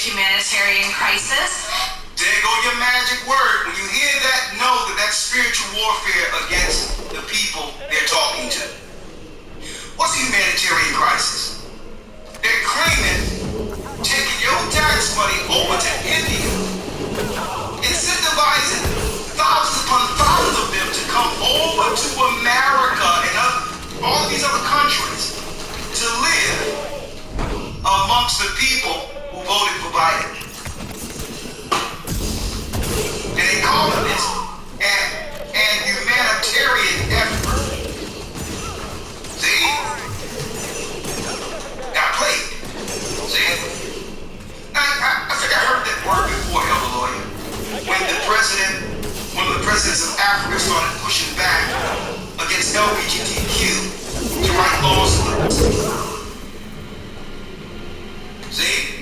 humanitarian crisis. There go your magic word. When you hear that, know that that's spiritual warfare against the people they're talking to. What's a humanitarian crisis? They're claiming taking your tax money over to India, incentivizing thousands upon thousands of them to come over to America and all these other countries to live amongst the people who voted for Biden. And they call it this an humanitarian effort. See? Got played. See? I think I heard that word before, Elder Lawyer. When the presidents of Africa started pushing back against LGBTQ to write laws for them. See?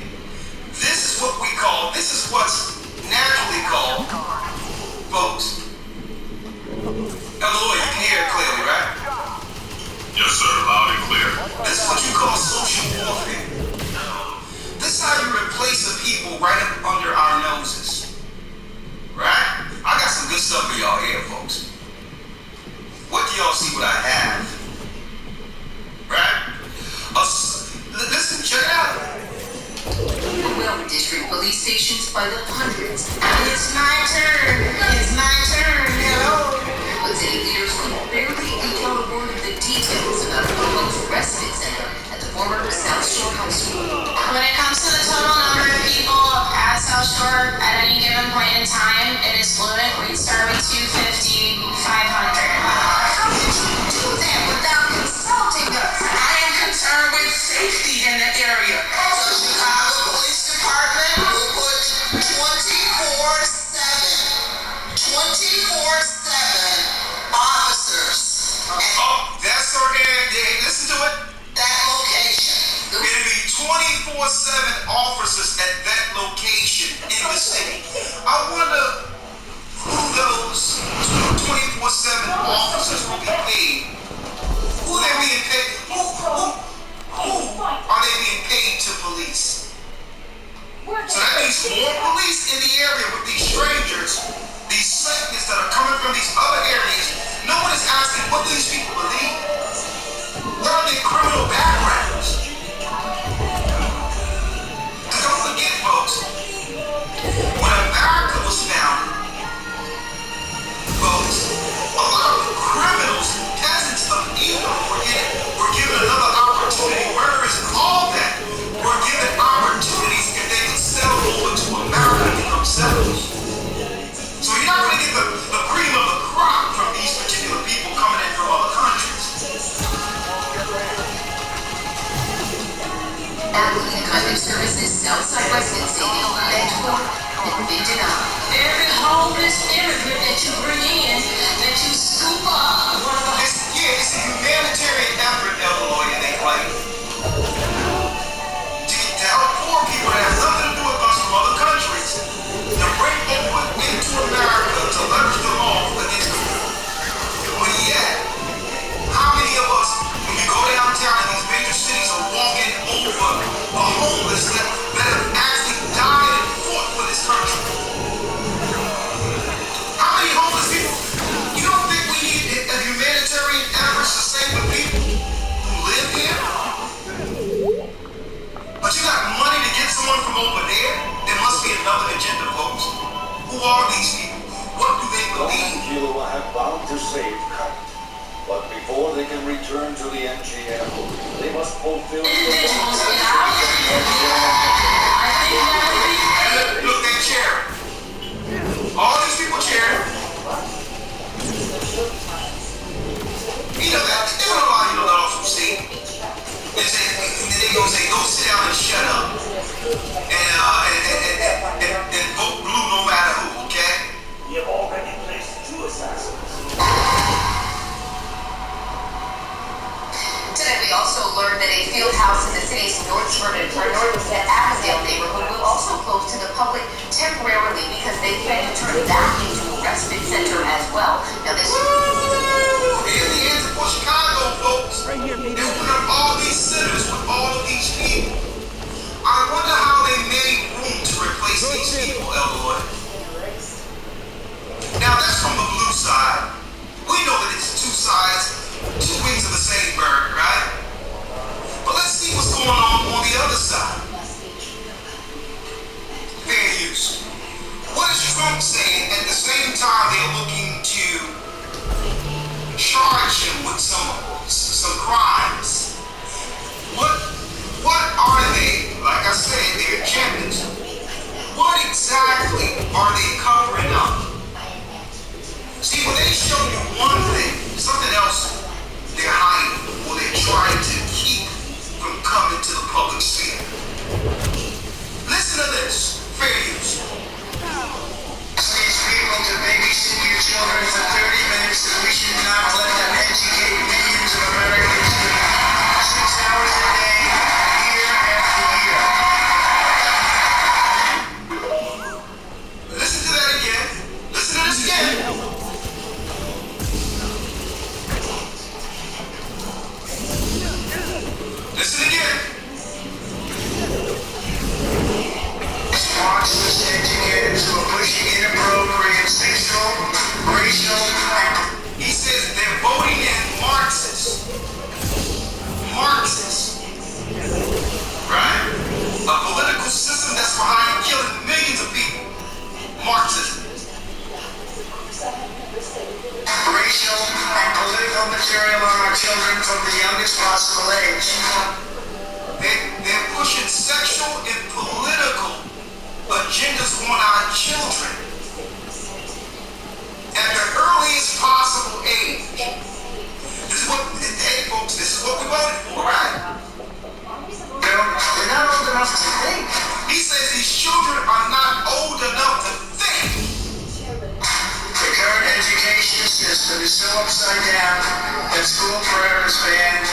This is what's naturally called, folks. Elder Lawyer, you can hear it clearly, right? Yes, sir, loud and clear. This is what you call social warfare. This is how you replace the people right up under our noses. Right? I got some good stuff for y'all here, folks. What do y'all see what I have? Right? Listen, check it out. Well, district police stations by the hundreds. It's my turn. It's my turn. Hello. But city leaders could barely tell a word of the details about a proposed respite center at the former South Shore High School. When it comes to the total number of people at South Shore at any given point in time, it is fluid. We start with 250, 500. How did you do that without consulting us? I am concerned with safety in the area. The Chicago Police Department will put 24/7 officers. That's okay. Listen to it. That location. It'll be 24/7 officers at that location in the city. I wonder who those 24/7 officers will be paid. Who they're being paid? Who are they being paid to police? So that means more police in the area with these strangers, these Satanists that are coming from these other areas. No one is asking what do these people believe. What are their criminal backgrounds? Because don't forget, folks, when America was founded, folks, a lot of criminals, peasants of Edom were given another opportunity. Murderers and all that were given opportunities if they could sell over to America themselves. So you're not going to get the cream of the crop from these particular people coming in from other countries. Applicant kind of services Southside residency begged for and been denied. Every homeless immigrant that you bring in, that you scoop up, one of the It's a humanitarian effort, Elder Lawyer, they claim. To help poor people that have nothing to do with us from other countries, to bring over into America to leverage the law against them. But yet, how many of us, when you go downtown in these major cities, are walking over the homeless that have actually died and fought for this country? How many homeless people? You don't think we need a humanitarian effort to save the people who live here? But you got money to get someone from over there? There must be another agenda, folks. Who are these people? What do they believe? You will have bound to save cut. But before they can return to the NGM, they must fulfill the individuals get out. I think that would be Look, they chair. All these people chair. You know that they don't allow you to let off from state. They gonna say, go sit down and shut up. And vote blue no matter who, okay? You have already placed 2 assassins. Today we also learned that a field house in the city's North Avondale neighborhood will also close to the public temporarily because they plan to turn that into a respite center as well. Now this Here's the answer for Chicago, folks. They open up all these centers with all of these people. I wonder how they made room they're looking to charge him with some crimes. What are they? Like I said, their agendas. What exactly are they covering up? See, when they show you one thing, something else they're hiding, or they're trying to keep from coming to the public sphere. Listen to this. Fair use. These people to babysit your children for 30 minutes, and we should not let them educate millions of Americans 6 hours a day, year after year. Listen to that again. Listen to this again. Listen again. Marxist educators who are pushing inappropriate sexual, racial, he says they're voting in Marxists. Marxists. Right? A political system that's behind killing millions of people. Marxism. Racial and political material on our children from the youngest possible age. They're pushing sexual and political agendas on our children at the earliest possible age. This is what, hey folks, this is what we voted for, right? They're not old enough to think. He says these children are not old enough to think. The current education system is so upside down that school prayer is banned,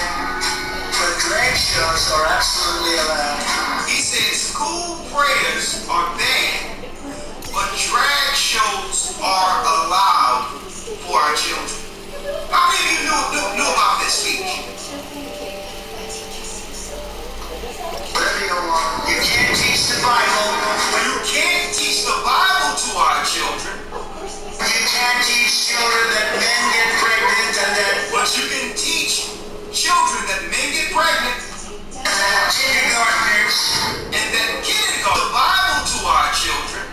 but drag shows are absolutely allowed. He says school prayers are banned, but drag shows are allowed for our children. How many of you knew about this speech? You can't teach the Bible. You can't teach the Bible to our children. You can't teach children that men get pregnant and that. But you can teach children that men get pregnant. Kindergartners. And that kindergarten. The Bible to our children.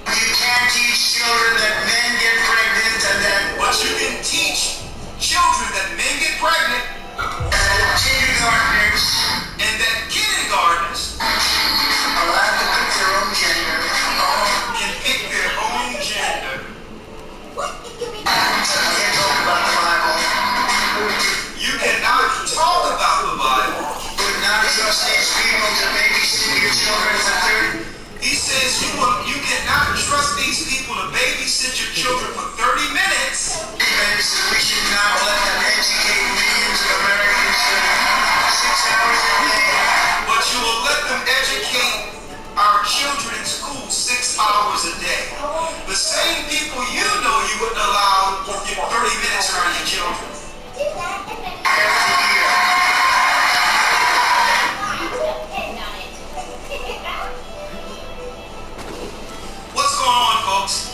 You can't teach children that men get pregnant and that. But you can teach children that men get pregnant. Kindergartners. And that kindergartners are allowed to pick their own gender. Can pick their own gender. You can't talk about the Bible. You cannot talk about the Bible. You would not trust these people to babysit your children for 30. He says you cannot trust these people to babysit your children for 30 minutes. We should not let them educate millions of Americans for 6 hours a day. But you will let them educate our children in school 6 hours a day. The same people you know you wouldn't allow 30 minutes around your children. Every year. What's going on, folks?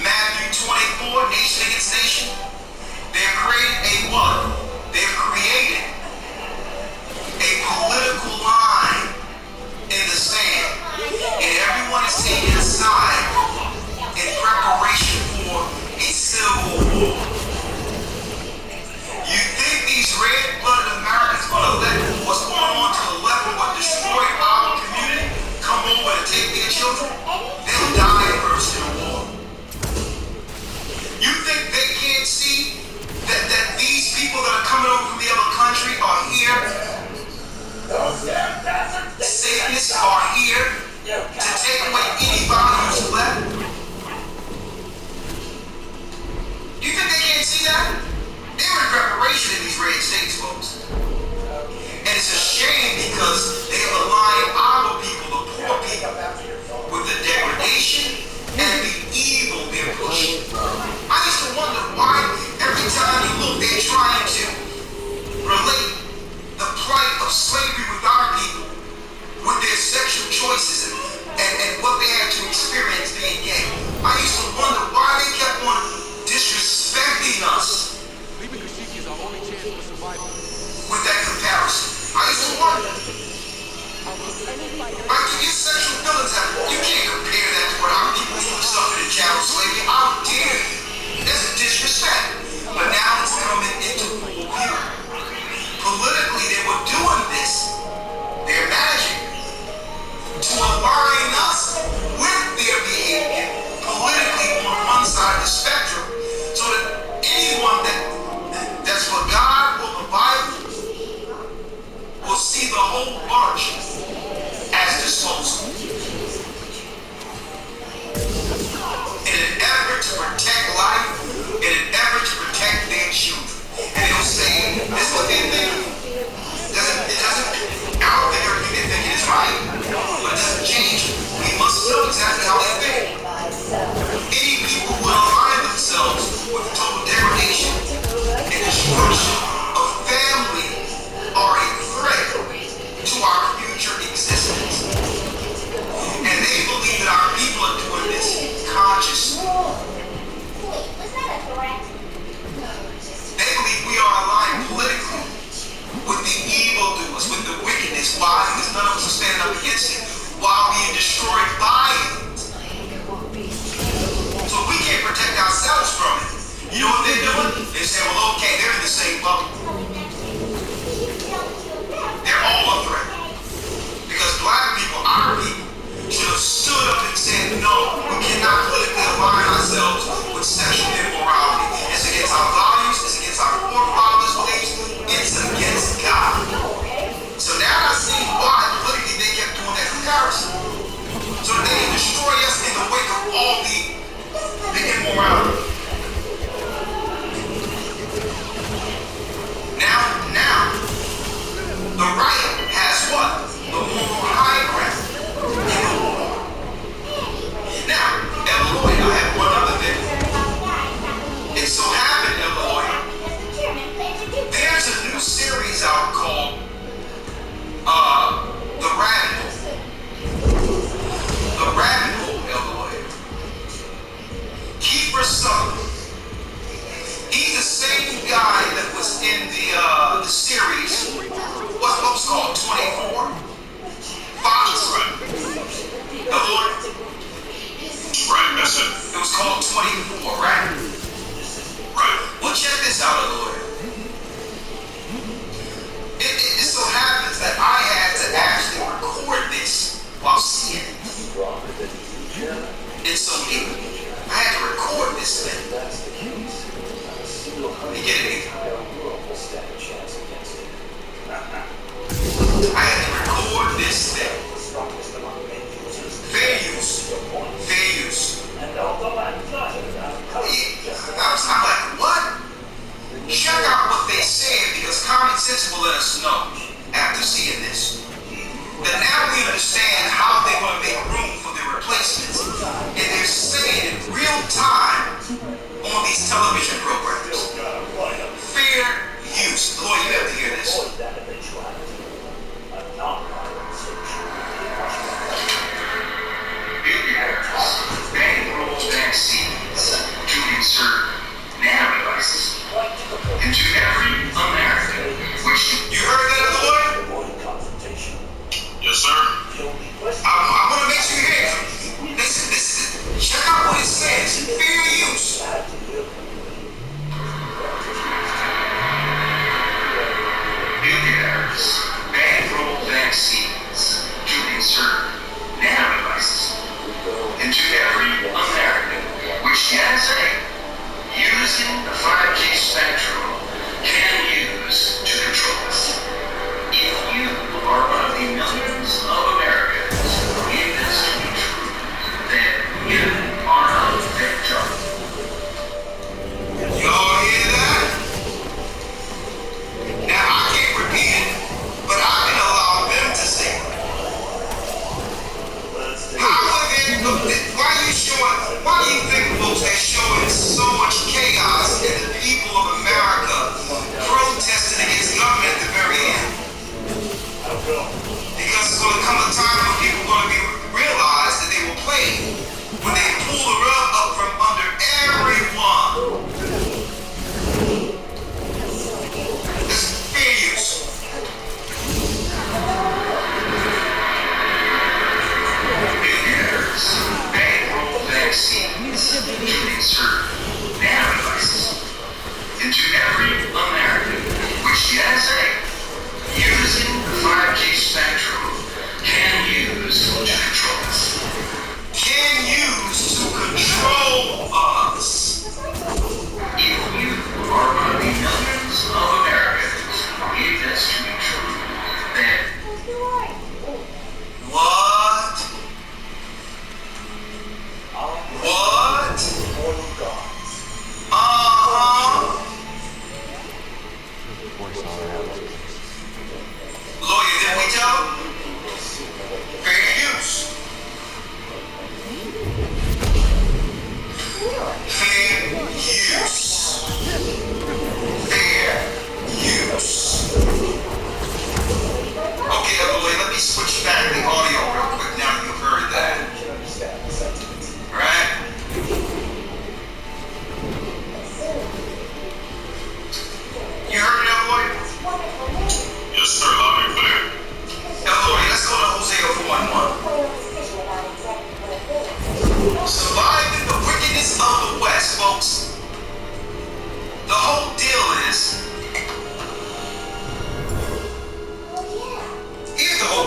Matthew 24, nation the whole bunch as disposable. In an effort to protect life, in an effort to protect their children. And they'll say, this is what they think. It doesn't, I don't think everything they think is right, but it doesn't change. We must know exactly how they think. Any people who align themselves with total degradation and destruction of family are a threat to our future existence. And they believe that our people are doing this consciously. They believe we are aligned politically with the evildoers, with the wickedness. Why? Because none of us are standing up against it while being destroyed by it. So we can't protect ourselves from it. You know what they're doing? They say, well, okay, they're in the same bubble. They're all a threat. Because black people, our people, should have stood up and said, no, we cannot politically align ourselves with sexual immorality. It's against our values, it's against our forefathers' beliefs, it's against God. So now I see why politically they kept doing that comparison. So that they can destroy us in the wake of all the immorality. Now, the right has what? The moral high ground. Now, Eloy, I have one other thing. It so happened, Eloy, there's a new series out called The Rabbit Hole. The Rabbit Hole, Eloy. Kiefer Sutherland. He's the same guy that was in the series, what was called 24? Fox, right? Eloy? Right, that's it. It was called 24, right? Right. Well, check this out, Eloy. It so happens that I had to actually record this while seeing it. It's so deep. I had to record this thing. You get it? I had to record this thing. Fair use. I'm like, what? Check out what they said, because common sense will let us know after seeing this. That now we understand how they want to make room for their replacements. And they're saying in real time on these television programs. Fair use. Lord, you have to hear this. Vaccines to insert nanodevices into every American. Which, you heard that, Lord? Yes, sir. I want to make sure you hear it. Listen, check out what it says. Fair use. Billionaires bankroll vaccines to insert nanodevices into every American, which NSA, using the 5G spectrum, can use to control us. If you are one of the millions of Americans in this country, then you are a victim. Y'all hear that? Now I can't repeat it, but I can allow them to say it. Why do you think, folks, they're showing so much chaos in the people of America protesting against government at the very end? Because it's going to come a time when people are going to realize that they were played, when they pull the rug up from under everyone. This is fair use. Billionaires bankroll vaccines to insert nanodevices into every American, which the NSA, using the 5G spectrum,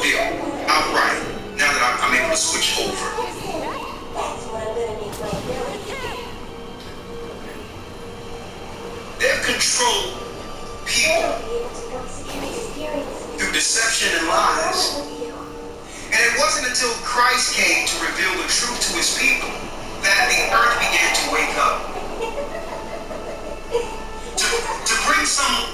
deal. Outright. Now that I'm able to switch over. They've controlled people through deception and lies. And it wasn't until Christ came to reveal the truth to his people that the earth began to wake up. To bring some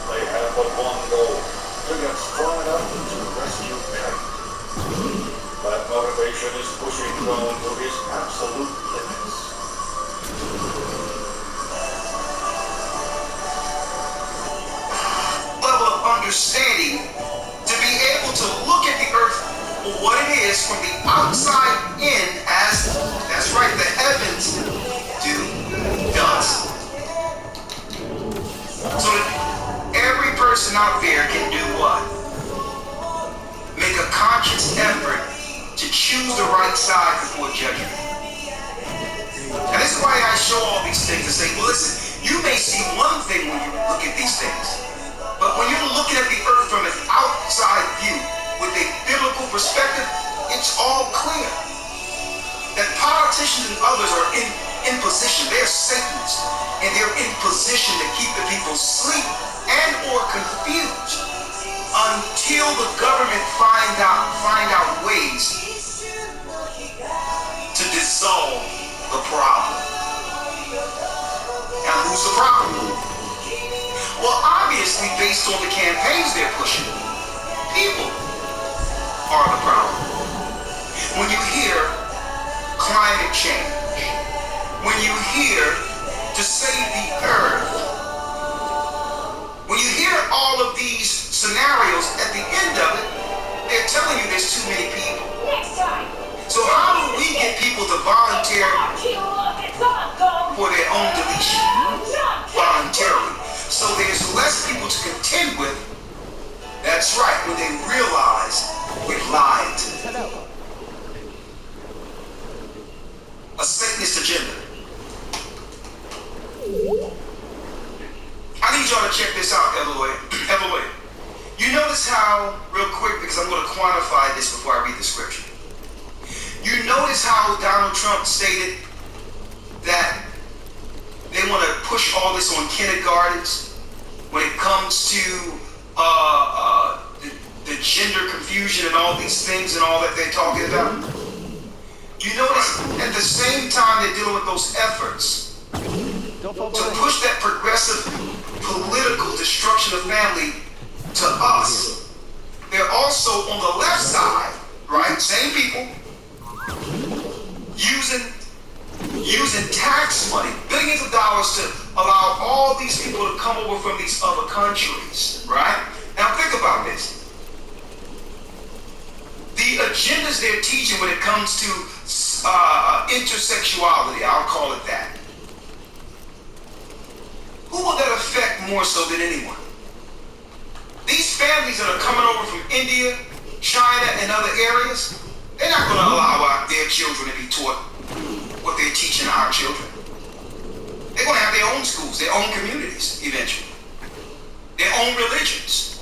they have but one goal, to get strong enough to rescue Kashyyyk. That motivation is pushing Rome to his absolute limits. level of understanding to be able to look at the earth for what it is from the outside in, as that's right, the heavens do dust. So that every person out there can do what? Make a conscious effort to choose the right side before judgment. And this is why I show all these things and say, well, listen, you may see one thing when you look at these things, but when you're looking at the earth from an outside view with a biblical perspective, it's all clear that politicians and others are in position. They're Satanists, and they're in position to keep the people asleep and or confused until the government find out ways to dissolve the problem. Now, who's the problem? Well, obviously, based on the campaigns they're pushing, people are the problem. When you hear climate change, when you hear to save the earth, when you hear all of these scenarios, at the end of it, they're telling you there's too many people. So how do we get people to volunteer for their own deletion voluntarily? So there's less people to contend with. That's right, when they realize we've lied to them. A Satanist agenda. I need y'all to check this out, Eloy. You notice how, real quick, because I'm going to quantify this before I read the scripture. You notice how Donald Trump stated that they want to push all this on kindergartens when it comes to the gender confusion and all these things and all that they're talking about. You notice at the same time they're dealing with those efforts to push that progressive political destruction of family to us. They're also on the left side, right? Same people using tax money, billions of dollars to allow all these people to come over from these other countries, right? Now think about this. The agendas they're teaching when it comes to intersexuality, I'll call it that. Who will that affect more so than anyone? These families that are coming over from India, China, and other areas, they're not going to allow their children to be taught what they're teaching our children. They're going to have their own schools, their own communities, eventually. Their own religions.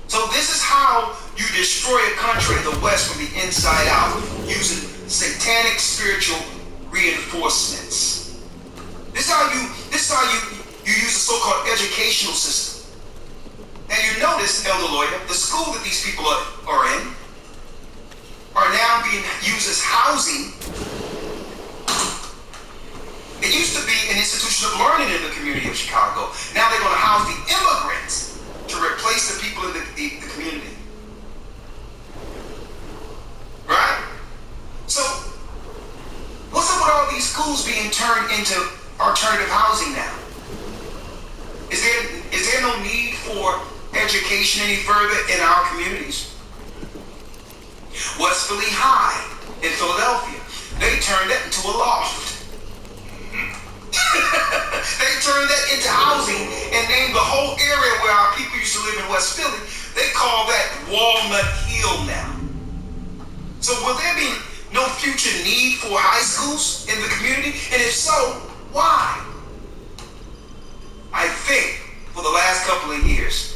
So this is how you destroy a country, the West, from the inside out, using satanic spiritual reinforcements. This is how you use the so-called educational system. And you notice, Elder Lawyer, the school that these people are in are now being used as housing. It used to be an institution of learning in the community of Chicago. Now they're going to house house the immigrants to replace the people in the community. Right? So, what's up with all these schools being turned into alternative housing now? Is there no need for education any further in our communities? West Philly High in Philadelphia, they turned that into a loft. They turned that into housing and named the whole area where our people used to live in West Philly, they call that Walnut Hill now. So will there be no future need for high schools in the community? And if so, why? I think for the last couple of years,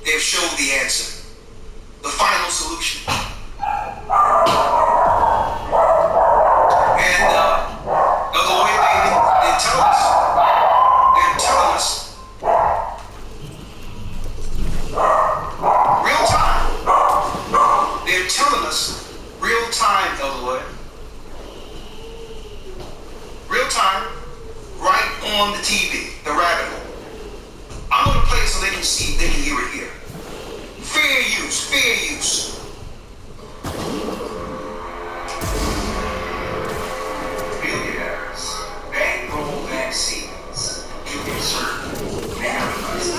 they've showed the answer, the final solution. And the way they're telling us, real time. They're telling us real time, Elder Lawyer. Real time, right on the TV, the rabbit hole. I'm gonna play it so they can see, they can hear it here. Fair use, fair use. Billionaires bankroll vaccines to insert nanoparticles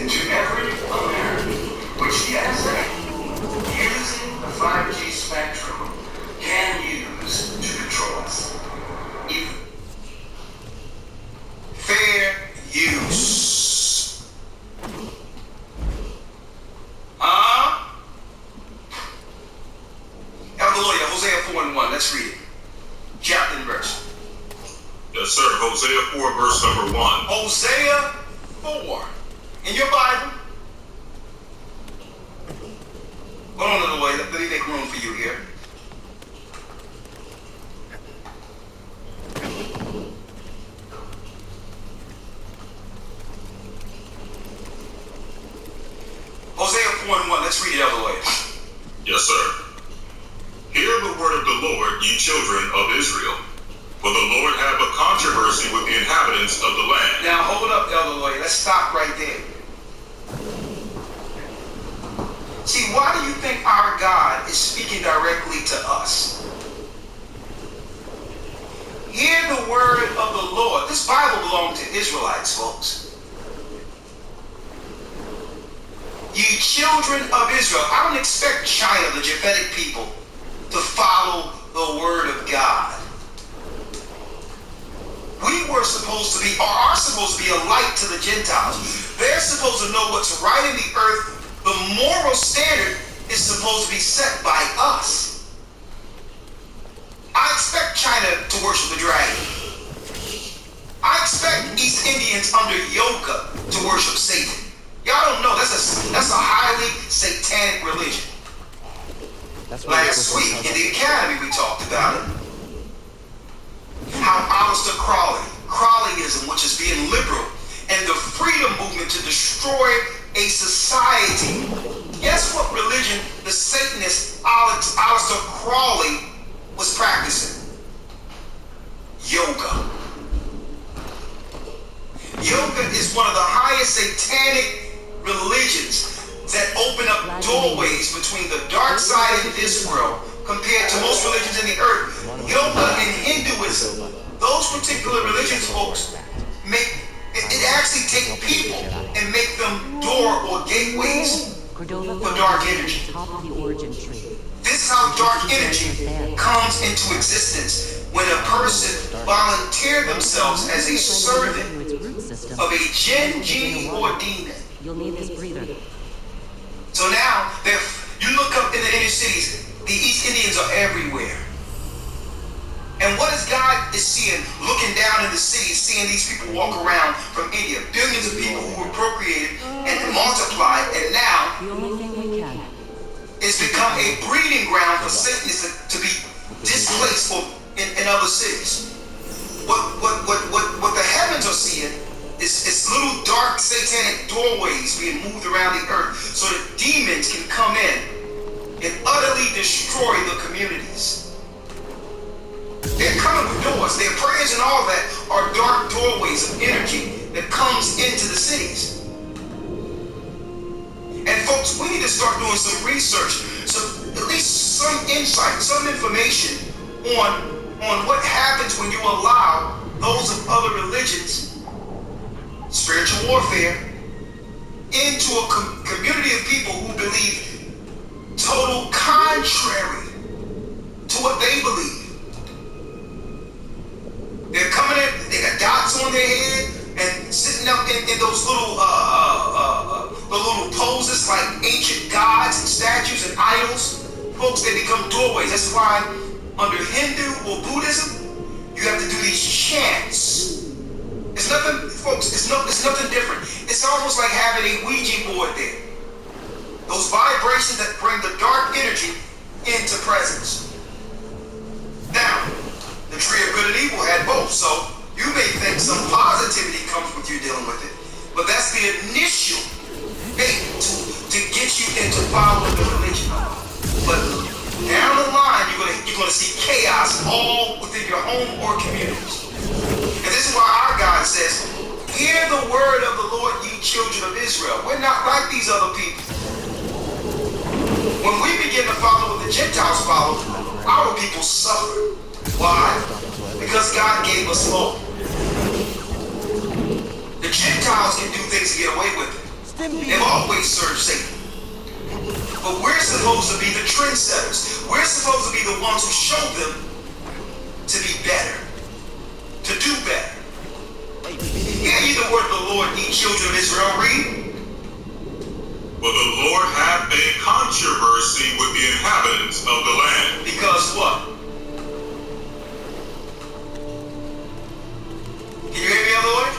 into every American, which the NSA, using the 5G spectrum, can use to control us. Fair use. Elder Lawyer, Hosea 4:1. Let's read it. Chapter and verse. Yes, sir. Hosea 4, verse number 1. Hosea 4. In your Bible. Hold on, Elder Lawyer. Let me make room for you here. Hosea 4:1. Let's read it, Elder Lawyer. Yes, sir. Hear the word of the Lord, ye children of Israel. For the Lord have a controversy with the inhabitants of the land. Now hold up, Elder Lawyer. Let's stop right there. See, why do you think our God is speaking directly to us? Hear the word of the Lord. This Bible belonged to Israelites, folks. Ye children of Israel. I don't expect China, the Japhetic people, to follow the word of God. We were supposed to be, or are supposed to be, a light to the Gentiles. They're supposed to know what's right in the earth. The moral standard is supposed to be set by us. I expect China to worship the dragon. I expect East Indians under yoga to worship Satan. Y'all don't know, that's a highly satanic religion. Last week in the academy we talked about it. How Aleister Crowleyism, which is being liberal, and the freedom movement to destroy a society. Guess what religion the Satanist Aleister Crowley was practicing? Yoga. Yoga is one of the highest satanic religions that open up doorways between the dark side of this world compared to most religions in the earth. Yoga and Hinduism, those particular religions, folks, it actually take people and make them door or gateways for dark energy. This is how dark energy comes into existence when a person volunteers themselves as a servant of a jinn, genie, or demon. You'll need this breather. So now, you look up in the inner cities, the East Indians are everywhere. And what is God is seeing, looking down in the cities, seeing these people walk around from India, billions of people who were procreated and multiplied, and now The only thing we can. it's become a breeding ground for Satanists to be displaced in other cities. What the heavens are seeing is little dark satanic doorways being moved around the earth so that demons can come in and utterly destroy the communities. They're coming with doors. Their prayers and all that are comes into the cities. And folks, we need to start doing some research, so at least some insight, some information on what happens when you allow those of other religions, spiritual warfare, into a community of people who believe total contrary to what they believe. They're coming in, they got dots on their head and sitting up in those little the little poses like ancient gods and statues and idols. Folks, they become doorways. That's why under Hindu or Buddhism, you have to do these chants. It's nothing, folks, it's nothing different. It's almost like having a Ouija board there. Those vibrations that bring the dark energy into presence. Now, the tree of good and evil had both, so you may think some positivity comes with you dealing with it. But that's the initial bait to get you into following the religion. But down the line, you're gonna see chaos all within your home or communities. And this is why our God says, hear the word of the Lord, ye children of Israel. We're not like these other people. When we begin to follow what the Gentiles follow, our people suffer. Why? Because God gave us law. The Gentiles can do things to get away with it. They've always served Satan. But we're supposed to be the trendsetters. We're supposed to be the ones who show them to be better, to do better. Hear ye the word of the Lord, ye children of Israel. Read. For the Lord hath a controversy with the inhabitants of the land. Because what? Can you hear me, other Lord?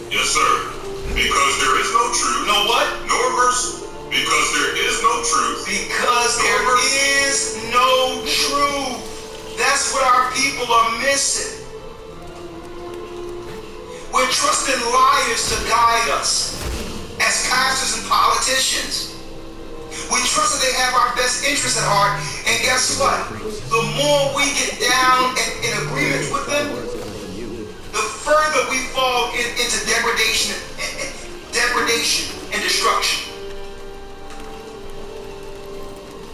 Yes, sir. Because there is no truth. No what? Nor mercy. Because there is no truth. Because there is no truth. That's what our people are missing. We're trusting liars to guide us as pastors and politicians. We trust that they have our best interests at heart. And guess what? The more we get down and in agreement with them, the further we fall into degradation and destruction.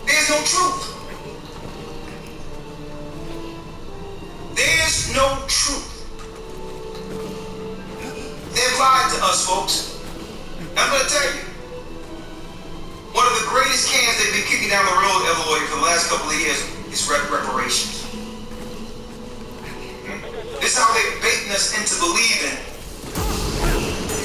There's no truth. There's no truth. They've lied to us, folks. I'm going to tell you, one of the greatest cans they've been kicking down the road, Eloy, for the last couple of years is reparations. This is how they're baiting us into believing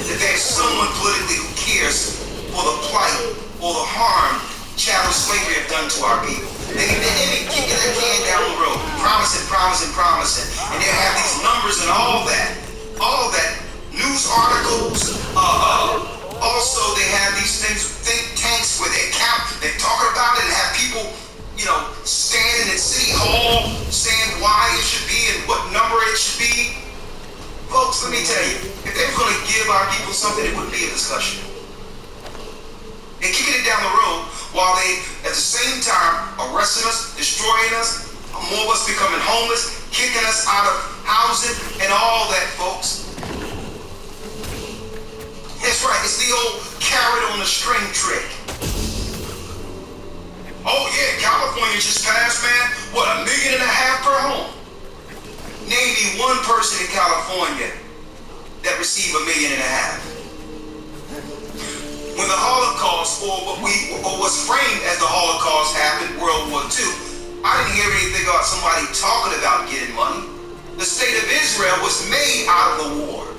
that there's someone politically who cares for the plight or the harm chattel slavery have done to our people. They've been kicking that can down the road, promising. And they have these numbers and all that. News articles, also they have these think tanks where they're talking about it and have people, standing in City Hall saying why it should be and what number it should be. Folks, let me tell you, if they were going to give our people something, it wouldn't be a discussion. They're kicking it down the road while they, at the same time, arresting us, destroying us, more of us becoming homeless, kicking us out of housing, and all that, folks. That's right, it's the old carrot on the string trick. Oh yeah, California just passed, man. What, $1.5 million per home? Name me one person in California that received $1.5 million. When the Holocaust, or what was framed as the Holocaust happened, World War II, I didn't hear anything about somebody talking about getting money. The state of Israel was made out of the war.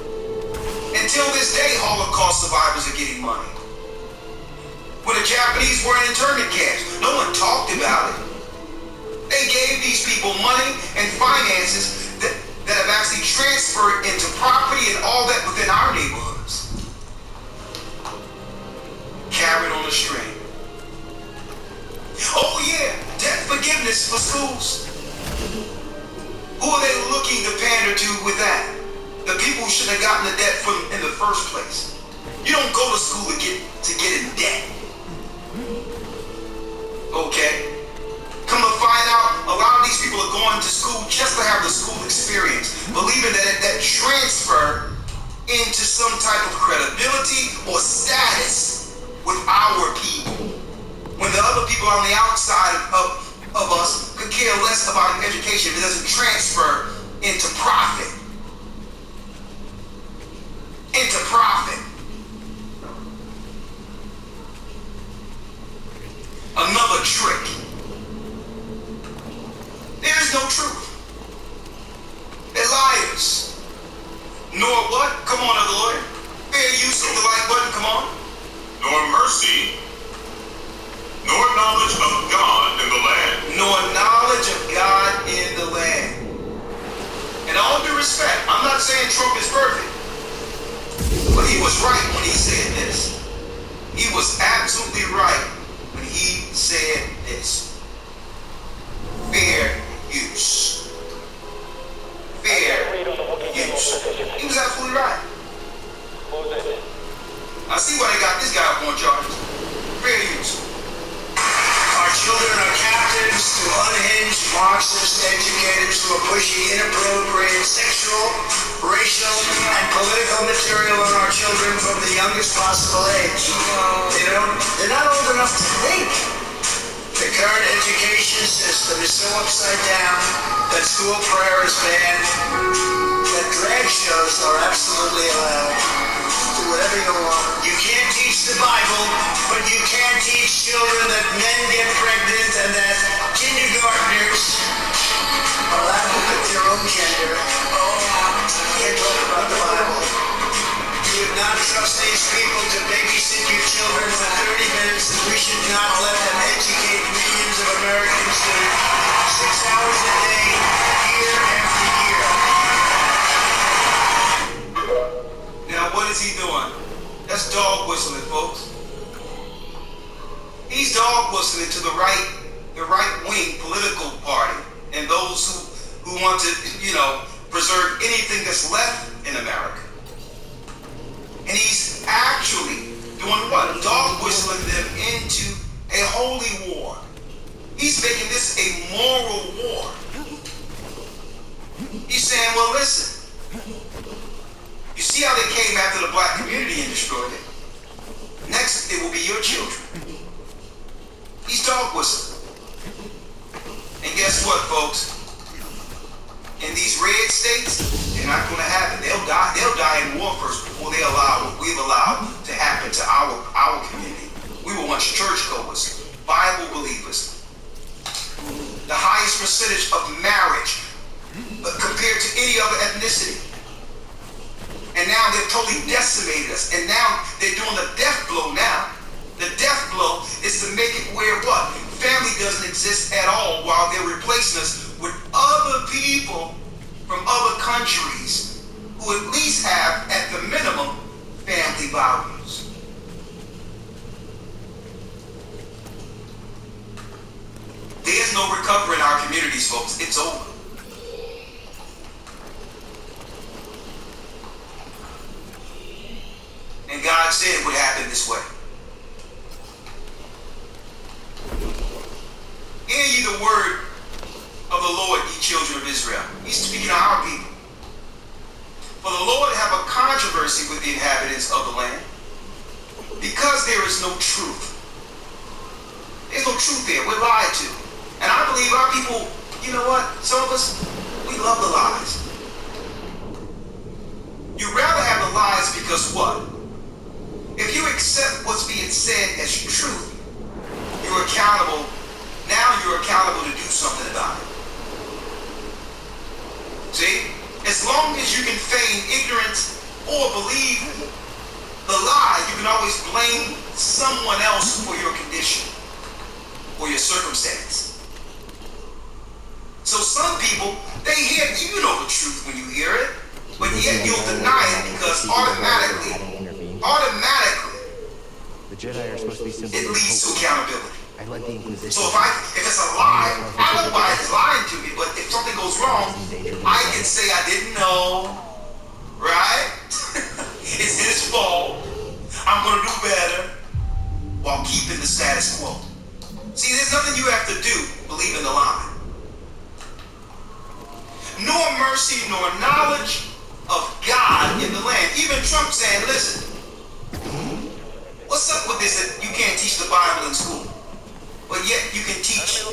Until this day, Holocaust survivors are getting money. When the Japanese were in internment camps, no one talked about it. They gave these people money and finances that have actually transferred into property and all that within our neighborhoods. Carrot on the string. Oh yeah, debt forgiveness for schools. Who are they looking to pander to with that? The people who should have gotten the debt from in the first place. You don't go to school to get in debt. Okay? Come to find out, a lot of these people are going to school just to have the school experience, believing that transfer into some type of credibility or status with our people, when the other people on the outside of us could care less about education if it doesn't transfer into profit. Into profit. Another trick. There is no truth. They're liars. Nor what? Come on, other lawyer. Fair use of the like button, come on. Nor mercy, nor knowledge of God in the land. Nor knowledge of God in the land. And all due respect, I'm not saying Trump is perfect, but he was right when he said this. He was absolutely right when he said this. Fair use. Fair use. He was absolutely right. I see why they got this guy up on charges. Fair use. Our children are captives to unhinged Marxist educators who are pushing inappropriate sexual, racial, and political material on our children from the youngest possible age. They're not old enough to think. The current education system is so upside down that school prayer is banned, that drag shows are absolutely allowed. Do whatever you want. You can't teach the Bible, but you can teach children that men get pregnant and that kindergartners are allowed to pick their own gender. You can't talk about the Bible. You would not trust these people to babysit your children for 30 minutes, and we should not let them educate millions of Americans to 6 hours a day, year after year. Now what is he doing? That's dog whistling, folks. He's dog whistling to the right-wing political party and those who want to, preserve anything that's left in America. And he's actually doing what? Dog whistling them into a holy war. He's making this a moral war. He's saying, well, listen. You see how they came after the black community and destroyed it? Next, it will be your children. He's dog whistling. And guess what, folks? In these red states, they're not going to have it. They'll die in war first before they allow what we've allowed to happen to our community. We were once churchgoers, Bible believers. The highest percentage of marriage compared to any other ethnicity. And now they've totally decimated us. And now they're doing the death blow now. The death blow is to make it where what? Family doesn't exist at all while they're replacing us with other people from other countries who at least have, at the minimum, family values. There's no recovery in our communities, folks. It's over. And God said it would happen this way. Hear ye the word of the Lord, ye children of Israel. He's speaking to our people. For the Lord have a controversy with the inhabitants of the land, because there is no truth. There's no truth there. We're lied to. And I believe our people, you know what? Some of us, we love the lies. You'd rather have the lies because what? If you accept what's being said as truth, you're accountable. Now you're accountable to do something about it. See? As long as you can feign ignorance or believe the lie, you can always blame someone else for your condition or your circumstance. So some people, they hear, you know the truth when you hear it, but yet you'll deny it because automatically, the Jedi are supposed to be simple. it leads to accountability. I led the Inquisition. So if it's a lie, I know why it's lying to me, but if something goes wrong, I can say I didn't know, right? It's his fault. I'm going to do better while keeping the status quo. See, there's nothing you have to do, believe in the lie. Nor mercy, nor knowledge of God in the land. Even Trump saying, listen, what's up with this that you can't teach the Bible in school, but yet you can teach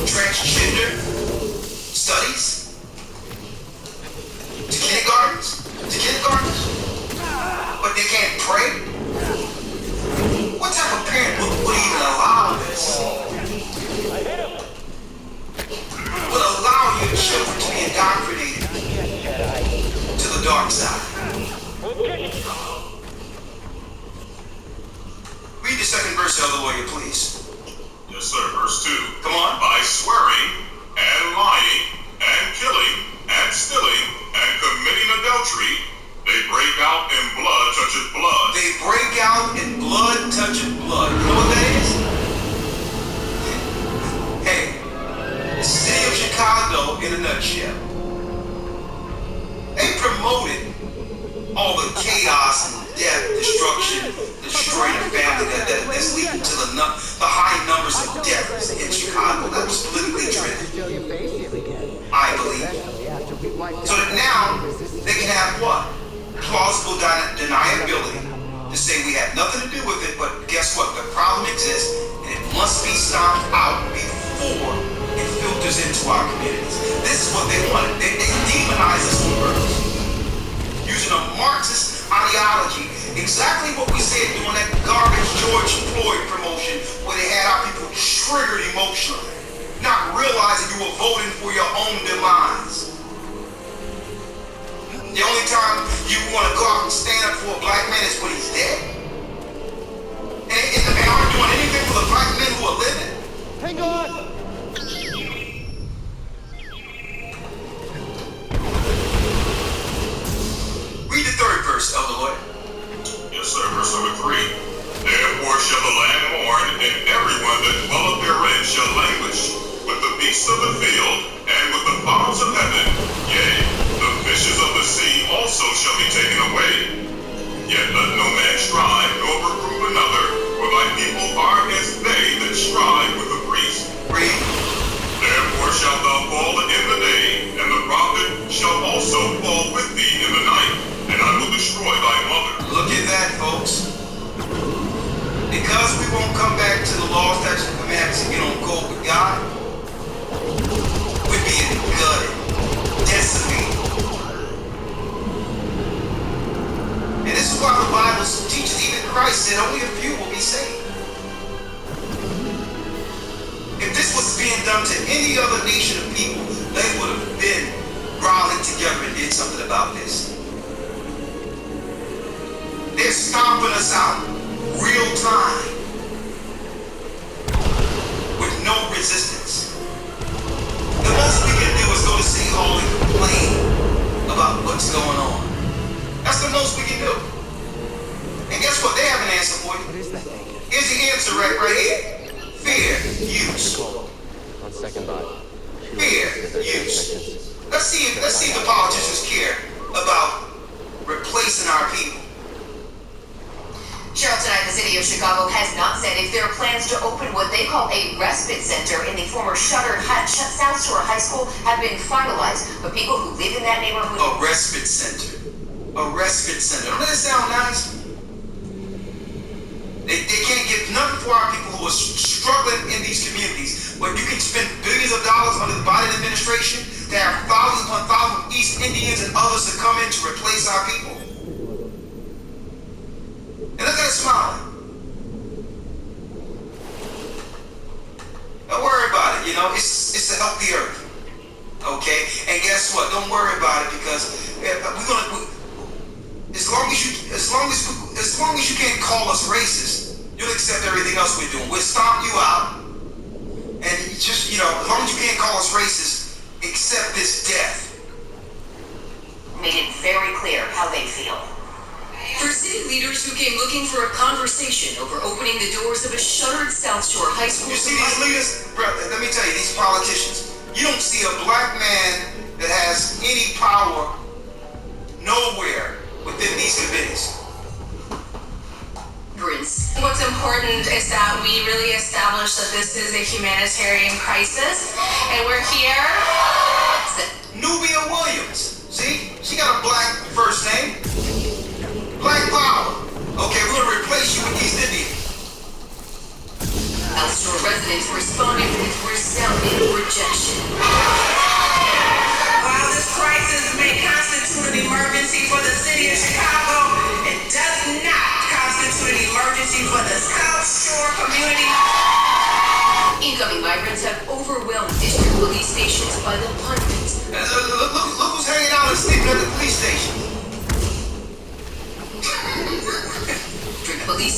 transgender studies to kindergartners, but they can't pray? What type of parent would even allow this? Would allow your children to be indoctrinated to the dark side? Read the second verse, Elder Warrior, please. Yes, sir. Verse 2. Come on. By swearing and lying and killing and stealing and committing adultery, they break out in blood toucheth blood. They break out in blood toucheth blood. You know what that is? Hey, the city of Chicago in a nutshell. They promoted all the chaos and death, destruction, destroying the family that's leading to the high numbers of deaths in Chicago. That was politically driven, I believe. So that now they can have what? Plausible deniability to say we had nothing to do with it, but guess what? The problem exists and it must be stomped out before it filters into our communities. This is what they wanted. They demonized us on purpose. Using a Marxist ideology, exactly what we said during that garbage George Floyd promotion where they had our people triggered emotionally, not realizing you were voting for your own demise. The only time you want to go out and stand up for a black man is when he's dead. And aren't doing anything for the black men who are living. Hang on! Read the third verse, Elder Lloyd. Yes, sir. Verse number 3. Therefore shall the land mourn, and everyone that dwelleth therein shall languish, with the beasts of the field, and with the fowls of heaven, yea, the fishes of the sea also shall be taken away. Yet let no man strive, nor reprove another, for thy people are as they that strive with the priest. Read. Therefore shalt thou fall in the day, and the prophet shall also fall with thee in the night, and I will destroy thy mother. Look at that, folks. Because we won't come back to the law, statutes, and commandments and get on code with God, we're being gutted, decimated. And this is why the Bible teaches, even Christ said only a few will be saved. If this was being done to any other nation of people, they would have been rallied together and did something about this. They're stomping us out real time with no resistance. The most we can do is go to City Hall and complain about what's going on. That's the most we can do. And guess what? They have an answer for you. What is that thing? Here's the answer right here. Fear, use. On second thought. Fear, use. Let's see if the politicians care about replacing our people. Cheryl, tonight the city of Chicago has not said if there are plans to open what they call a respite center in the former shuttered South Shore High School have been finalized. But people who live in that neighborhood... A respite center. A respite center. Doesn't that sound nice? They can't get nothing for our people who are struggling in these communities. But you can spend billions of dollars under the Biden administration to have thousands upon thousands of East Indians and others to come in to replace our people. And look at it smiling. Don't worry about it, you know, it's a healthy earth. Okay? And guess what? Don't worry about it because as long as you can't call us racist, you'll accept everything else we're doing. We'll stomp you out. And just, as long as you can't call us racist, accept this death. made it very clear how they feel. For city leaders who came looking for a conversation over opening the doors of a shuttered South Shore High School. You see these leaders, brother, let me tell you, these politicians, you don't see a black man that has any power nowhere within these committees. What's important is that we really establish that this is a humanitarian crisis, and we're here. Nubian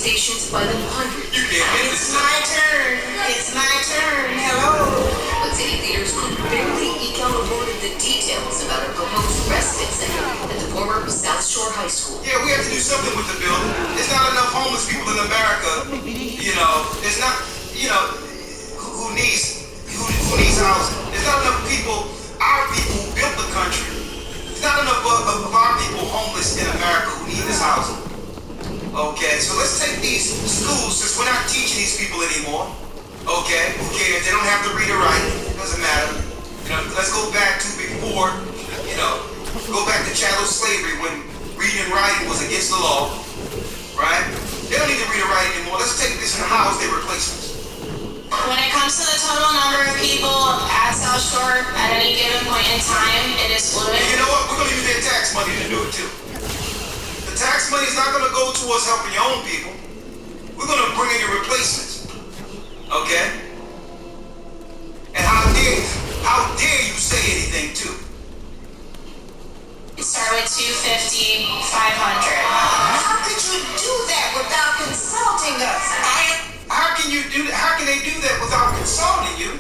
stations by the hundreds. You can't get It's this. my turn. It's my turn. Hello. But city leaders could barely eke out a word of the details about a proposed respite center at the former South Shore High School. Yeah, we have to do something with the building. There's not enough homeless people in America. There's not, who needs housing. There's not enough people, our people who built the country. There's not enough of our people homeless in America who need this housing. Okay, so let's take these schools, since we're not teaching these people anymore. Okay, who cares? They don't have to read or write. Doesn't matter. Let's go back to before, go back to chattel slavery when reading and writing was against the law, right? They don't need to read or write anymore. Let's take this and house their replacements. When it comes to the total number of people at South Shore at any given point in time, it is fluid. And you know what? We're going to use their tax money to do it too. The tax money is not going to go towards helping your own people. We're going to bring in your replacements. Okay? And how dare you say anything too? Start with 250, 500. How could you do that without consulting us? How can you do that? How can they do that without consulting you?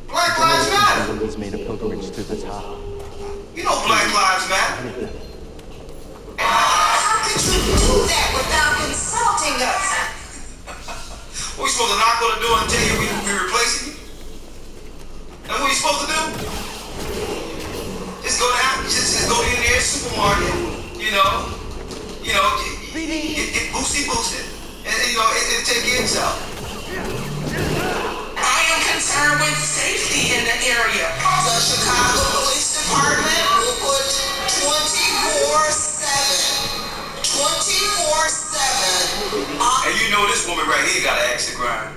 Black Lives Matter. Has made a pilgrimage to the top. You know Black Lives Matter. How could you do that without consulting us? What, we supposed to knock on the door and tell you we're replacing you? That's what you supposed to do? Just go down, just go in there, supermarket, get boosted, and it take your ends out. I am concerned with safety in the area. The Chicago Police Department will put 24/7 on. And you know this woman right here got an axe to grind.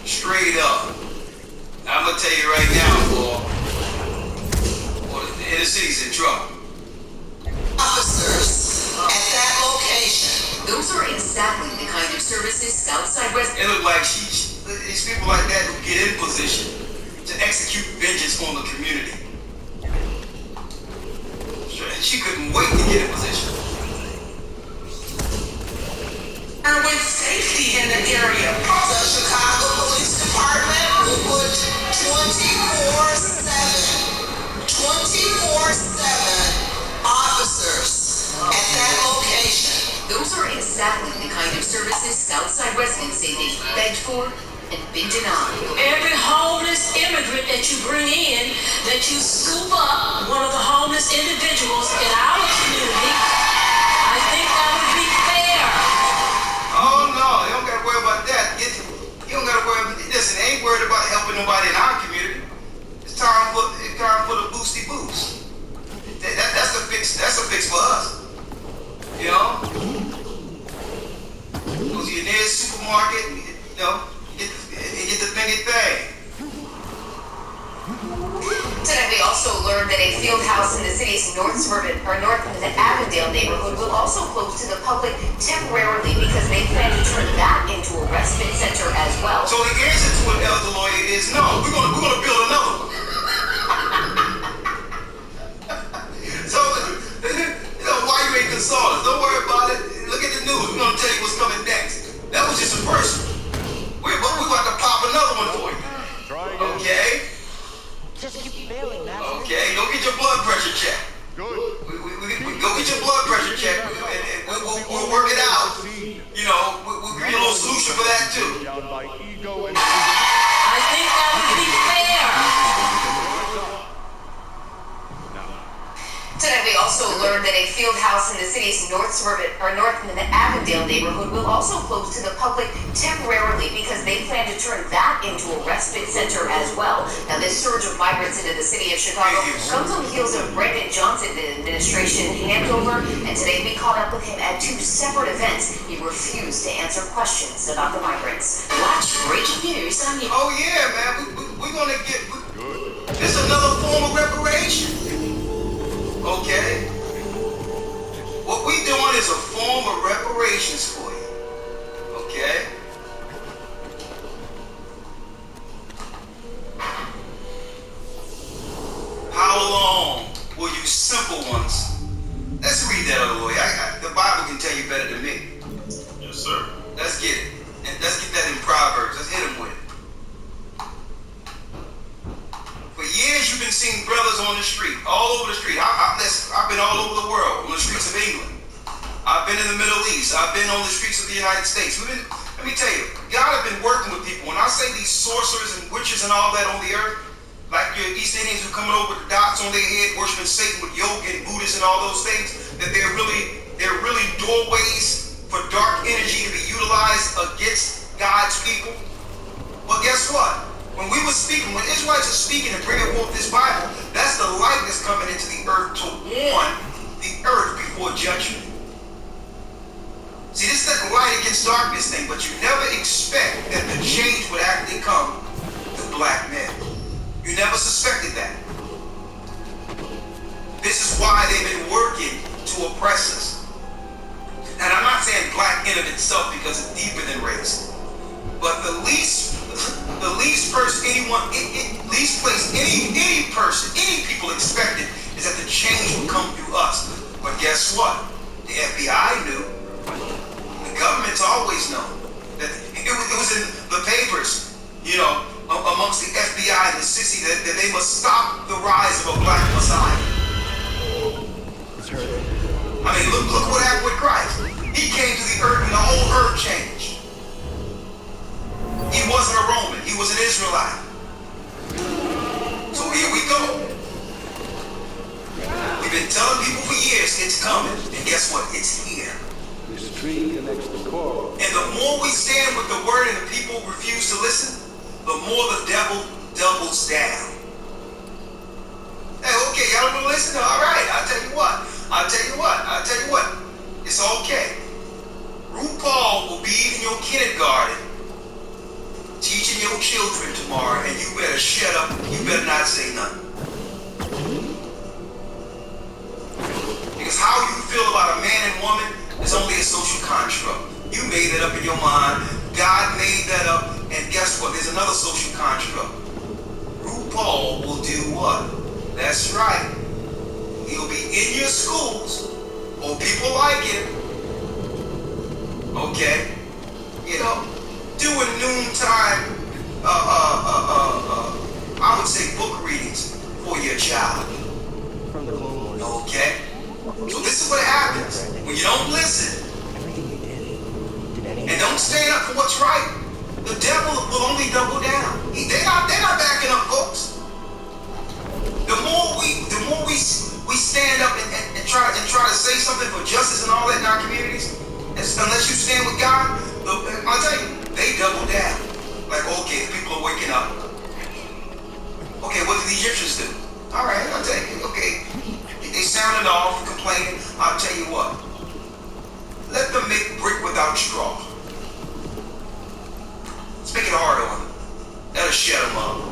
Straight up. I'm gonna tell you right now, boy, the inner city's in trouble. Officers at that location. Those are exactly the kind of services Southside West. It look like it's people like that who get in position to execute vengeance on the community. She couldn't wait to get in position. With safety in the area. The Chicago Police Department will put 24/7 officers at that location. Those are exactly the kind of services Southside residents say they begged for and been denied. Every homeless immigrant that you bring in, that you scoop up one of the homeless individuals in our community, I think that would be fair. Oh no, you don't gotta worry about that. You don't gotta worry about listen, they ain't worried about helping nobody in our community. It's time for the boosty boost. That's a fix for us. Go to your nearest supermarket, get the thingy thing. Today we also learned that a field house in the city's North Avondale neighborhood will also close to the public temporarily because they plan to turn that into a respite center as well. So the answer to an elder lawyer is no. We're gonna build another one. So why you ain't consulted? Don't worry about it. Look at the news. We're gonna tell you what's coming next. That was just a person. We're about to pop another one for you. Okay? Okay, go get your blood pressure checked. Good. Go get your blood pressure checked, and we'll work it out. We'll give you a little solution for that too. I think that would be fair. Today we also learned that a field house in the city's North Avondale neighborhood will also close to the public temporarily because they plan to turn that into a respite center as well. Now this surge of migrants into the city of Chicago comes on the heels of Brandon Johnson administration handover, and today we caught up with him at two separate events. He refused to answer questions about the migrants. Watch breaking news on you. Oh yeah, man, we're gonna get. It's another form of reparation. Okay? What we doing is a form of reparations for you. Okay? How long will you simple ones? Let's read that other way. The Bible can tell you better than me. even seen brothers on the street, all over the street. I've been all over the world, on the streets of England. I've been in the Middle East. I've been on the streets of the United States. Let me tell you, God have been working with people. When I say these sorcerers and witches and all that on the earth, like your East Indians who coming over with the dots on their head, worshiping Satan with yoga and Buddhists and all those things, that they're really doorways for dark energy to be utilized against God's people. Well, guess what? When we were speaking, when Israelites are speaking and bringing forth this Bible, that's the light that's coming into the earth to warn the earth before judgment. See, this is that light against darkness thing, but you never expect that the change would actually come to black men. You never suspected that. This is why they've been working to oppress us. And I'm not saying black in of itself because it's deeper than race, but the least person any people expected is that the change would come through us. But guess what? The FBI knew. The government's always known. That it was in the papers, amongst the FBI in the 60s that they must stop the rise of a black Messiah. I mean, look what happened with Christ. He came to the earth and the whole earth changed. He wasn't a Roman. He was an Israelite. So here we go. We've been telling people for years it's coming. And guess what? It's here. This tree connects the core. And the more we stand with the word and the people refuse to listen, the more the devil doubles down. Hey, okay, y'all don't want to listen? All right, I'll tell you what. It's okay. RuPaul will be in your kindergarten teaching your children tomorrow, and you better shut up. You better not say nothing. Because how you feel about a man and woman is only a social construct. You made it up in your mind. God made that up. And guess what? There's another social construct. RuPaul will do what? That's right. He'll be in your schools, or people like him. Okay? Doing noontime, I would say book readings for your child. From the Clone Wars. Okay? So this is what happens when you don't listen Everything you did and don't stand up for what's right. The devil will only double down. They're not backing up books. The more we stand up and try to say something for justice and all that in our communities, unless you stand with God, I'll tell you, they double down. Like, okay, people are waking up. Okay, what did the Egyptians do? All right, I'll tell you. Okay, they sounded off, complaining. I'll tell you what. Let them make brick without straw. Let's make it hard on them. That'll shut them up.